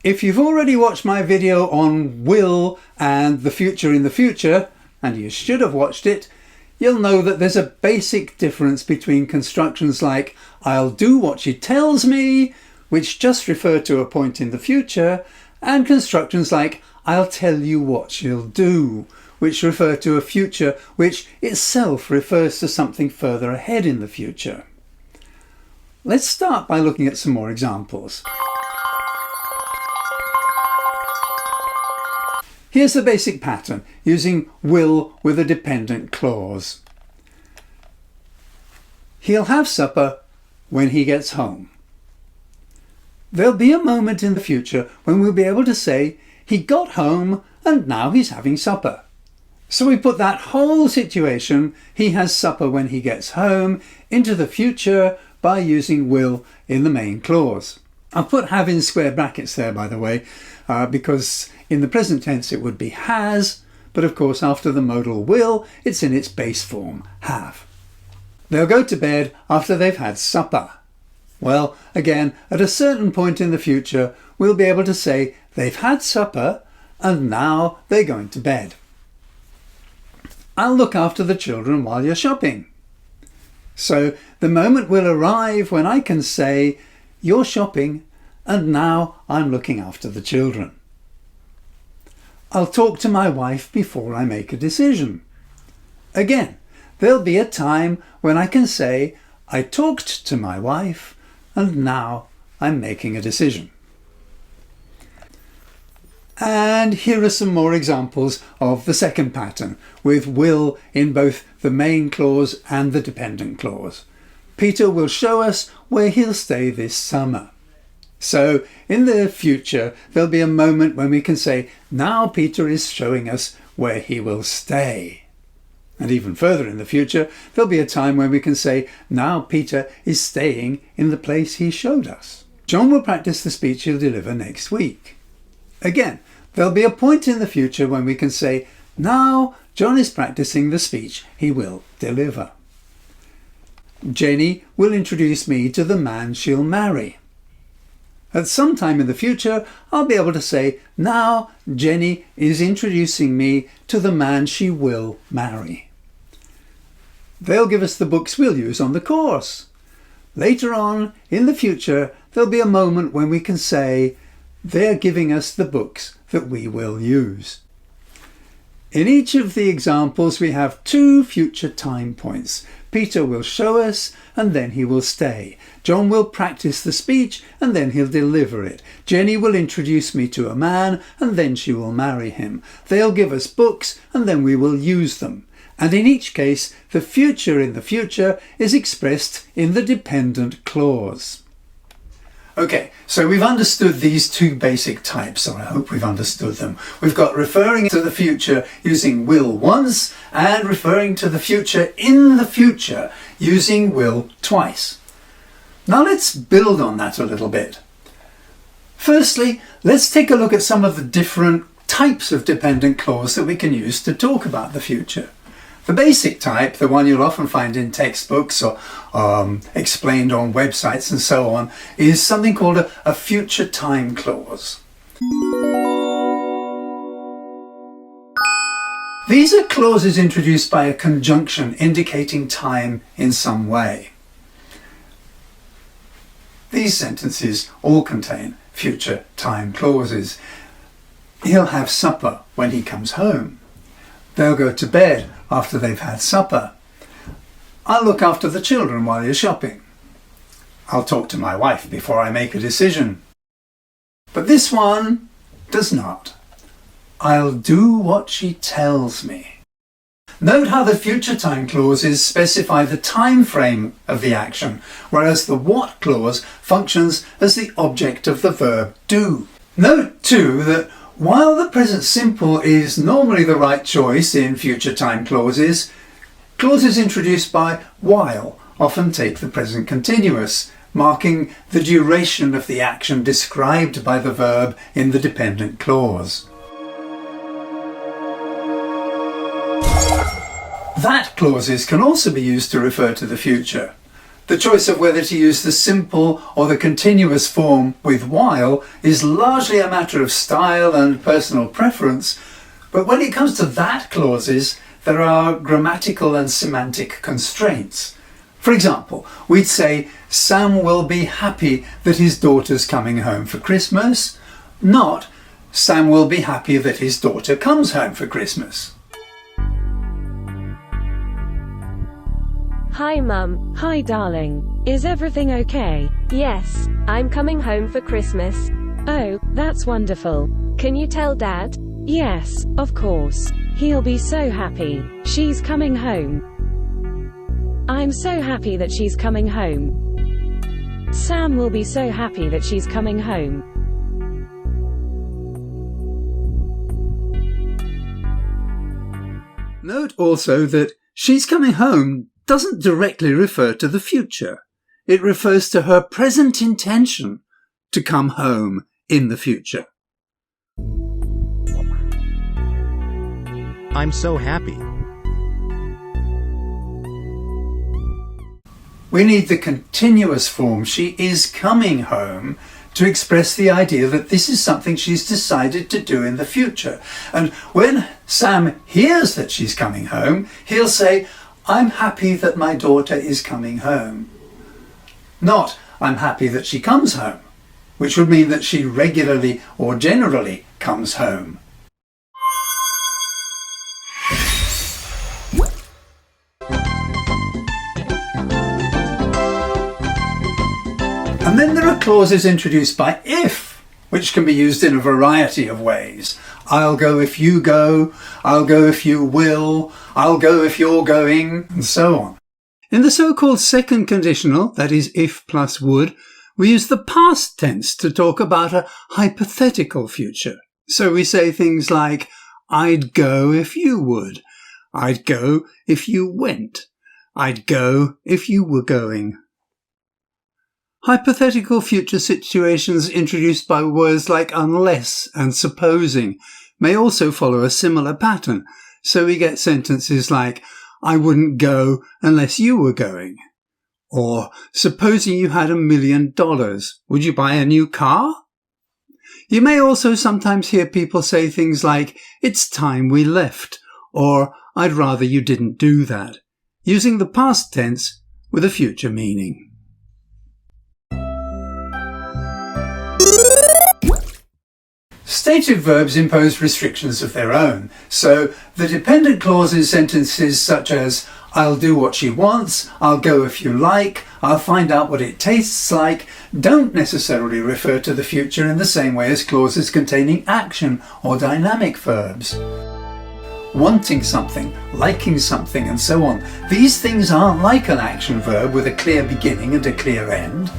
If you've already watched my video on will and the future in the future, and you should have watched it, you'll know that there's a basic difference between constructions like I'll do what she tells me, which just refer to a point in the future, and constructions like I'll tell you what she'll do, which refer to a future which itself refers to something further ahead in the future. Let's start by looking at some more examples. Here's the basic pattern using will with a dependent clause. He'll have supper when he gets home. There'll be a moment in the future when we'll be able to say he got home and now he's having supper. So we put that whole situation, he has supper when he gets home, into the future by using will in the main clause. I'll put have in square brackets there, by the way, because in the present tense it would be has, but of course after the modal will it's in its base form, have. They'll go to bed after they've had supper. Well, again, at a certain point in the future we'll be able to say they've had supper and now they're going to bed. I'll look after the children while you're shopping. So the moment will arrive when I can say you're shopping and now I'm looking after the children. I'll talk to my wife before I make a decision. Again, there'll be a time when I can say I talked to my wife and now I'm making a decision. And here are some more examples of the second pattern, with will in both the main clause and the dependent clause. Peter will show us where he'll stay this summer. So in the future there'll be a moment when we can say now Peter is showing us where he will stay. And even further in the future there'll be a time when we can say now Peter is staying in the place he showed us. John will practice the speech he'll deliver next week. Again, there'll be a point in the future when we can say now John is practicing the speech he will deliver. Jenny will introduce me to the man she'll marry. At some time in the future, I'll be able to say, now Jenny is introducing me to the man she will marry. They'll give us the books we'll use on the course. Later on, in the future, there'll be a moment when we can say, they're giving us the books that we will use. In each of the examples, we have two future time points. Peter will show us and then he will stay. John will practice the speech and then he'll deliver it. Jenny will introduce me to a man and then she will marry him. They'll give us books and then we will use them. And in each case, the future in the future is expressed in the dependent clause. Okay, so we've understood these two basic types, or I hope we've understood them. We've got referring to the future using will once and referring to the future in the future using will twice. Now let's build on that a little bit. Firstly, let's take a look at some of the different types of dependent clause that we can use to talk about the future. The basic type, the one you'll often find in textbooks or explained on websites and so on, is something called a future time clause. These are clauses introduced by a conjunction indicating time in some way. These sentences all contain future time clauses. He'll have supper when he comes home. They'll go to bed after they've had supper. I'll look after the children while you're shopping. I'll talk to my wife before I make a decision. But this one does not. I'll do what she tells me. Note how the future time clauses specify the time frame of the action, whereas the what clause functions as the object of the verb do. Note too that while the present simple is normally the right choice in future time clauses, clauses introduced by while often take the present continuous, marking the duration of the action described by the verb in the dependent clause. That clauses can also be used to refer to the future. The choice of whether to use the simple or the continuous form with while is largely a matter of style and personal preference, but when it comes to that clauses, there are grammatical and semantic constraints. For example, we'd say, Sam will be happy that his daughter's coming home for Christmas, not Sam will be happy that his daughter comes home for Christmas. Hi Mum. Hi darling. Is everything okay? Yes, I'm coming home for Christmas. Oh, that's wonderful. Can you tell Dad? Yes, of course. He'll be so happy. She's coming home. I'm so happy that she's coming home. Sam will be so happy that she's coming home. Note also that she's coming home doesn't directly refer to the future. It refers to her present intention to come home in the future. I'm so happy. We need the continuous form, she is coming home, to express the idea that this is something she's decided to do in the future. And when Sam hears that she's coming home, he'll say, I'm happy that my daughter is coming home. Not, I'm happy that she comes home, which would mean that she regularly or generally comes home. And then there are clauses introduced by if, which can be used in a variety of ways. I'll go if you go, I'll go if you will, I'll go if you're going, and so on. In the so-called second conditional, that is if plus would, we use the past tense to talk about a hypothetical future. So we say things like, I'd go if you would, I'd go if you went, I'd go if you were going. Hypothetical future situations introduced by words like unless and supposing may also follow a similar pattern, so we get sentences like, I wouldn't go unless you were going. Or, supposing you had $1 million, would you buy a new car? You may also sometimes hear people say things like, it's time we left, or I'd rather you didn't do that, using the past tense with a future meaning. Stated verbs impose restrictions of their own, so the dependent clause in sentences such as I'll do what she wants, I'll go if you like, I'll find out what it tastes like, don't necessarily refer to the future in the same way as clauses containing action or dynamic verbs. Wanting something, liking something, and so on, these things aren't like an action verb with a clear beginning and a clear end.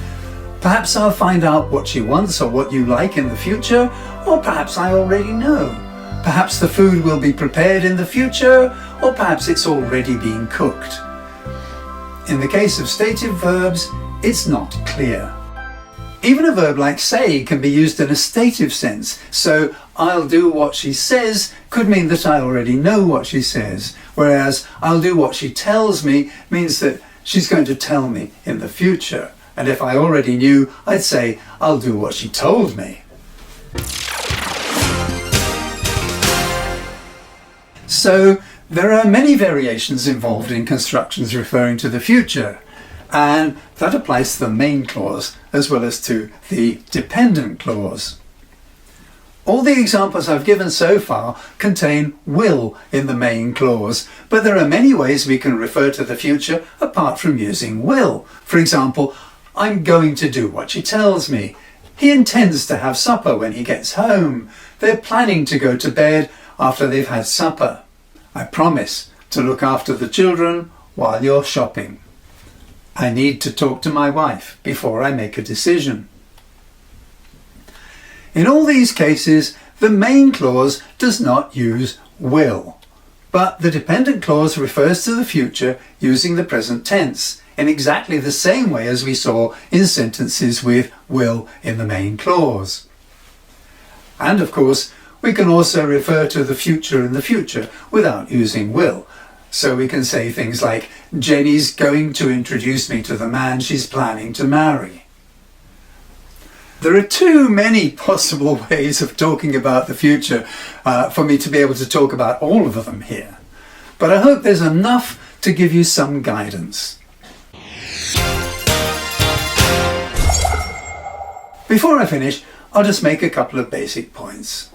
Perhaps I'll find out what she wants or what you like in the future, or perhaps I already know. Perhaps the food will be prepared in the future, or perhaps it's already been cooked. In the case of stative verbs, it's not clear. Even a verb like say can be used in a stative sense, so I'll do what she says could mean that I already know what she says, whereas I'll do what she tells me means that she's going to tell me in the future. And if I already knew, I'd say, I'll do what she told me. So, there are many variations involved in constructions referring to the future, and that applies to the main clause as well as to the dependent clause. All the examples I've given so far contain will in the main clause, but there are many ways we can refer to the future apart from using will. For example, I'm going to do what she tells me. He intends to have supper when he gets home. They're planning to go to bed after they've had supper. I promise to look after the children while you're shopping. I need to talk to my wife before I make a decision. In all these cases, the main clause does not use will, but the dependent clause refers to the future using the present tense in exactly the same way as we saw in sentences with will in the main clause. And of course, we can also refer to the future in the future without using will. So we can say things like, Jenny's going to introduce me to the man she's planning to marry. There are too many possible ways of talking about the future for me to be able to talk about all of them here. But I hope there's enough to give you some guidance. Before I finish, I'll just make a couple of basic points.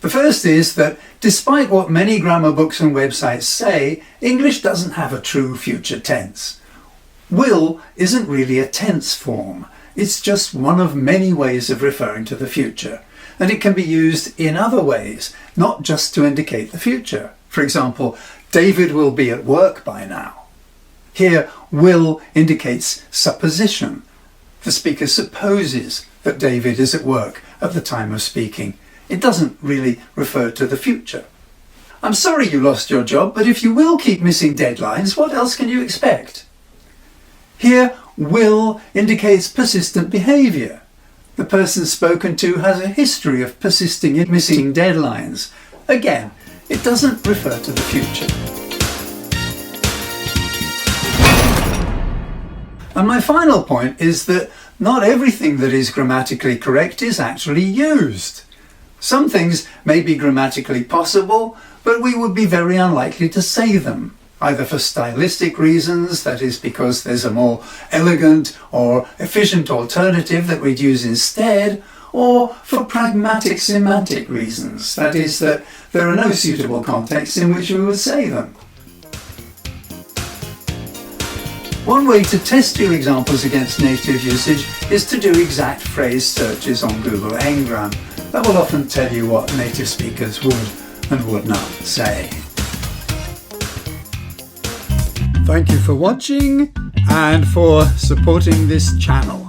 The first is that despite what many grammar books and websites say, English doesn't have a true future tense. Will isn't really a tense form. It's just one of many ways of referring to the future, and it can be used in other ways, not just to indicate the future. For example, David will be at work by now. Here, will indicates supposition. The speaker supposes that David is at work at the time of speaking. It doesn't really refer to the future. I'm sorry you lost your job, but if you will keep missing deadlines, what else can you expect? Here, will indicates persistent behaviour. The person spoken to has a history of persisting in missing deadlines. Again, it doesn't refer to the future. And my final point is that not everything that is grammatically correct is actually used. Some things may be grammatically possible, but we would be very unlikely to say them, either for stylistic reasons, that is because there's a more elegant or efficient alternative that we'd use instead, or for pragmatic semantic reasons, that is that there are no suitable contexts in which we would say them. One way to test your examples against native usage is to do exact phrase searches on Google Ngram. That will often tell you what native speakers would and would not say. Thank you for watching and for supporting this channel.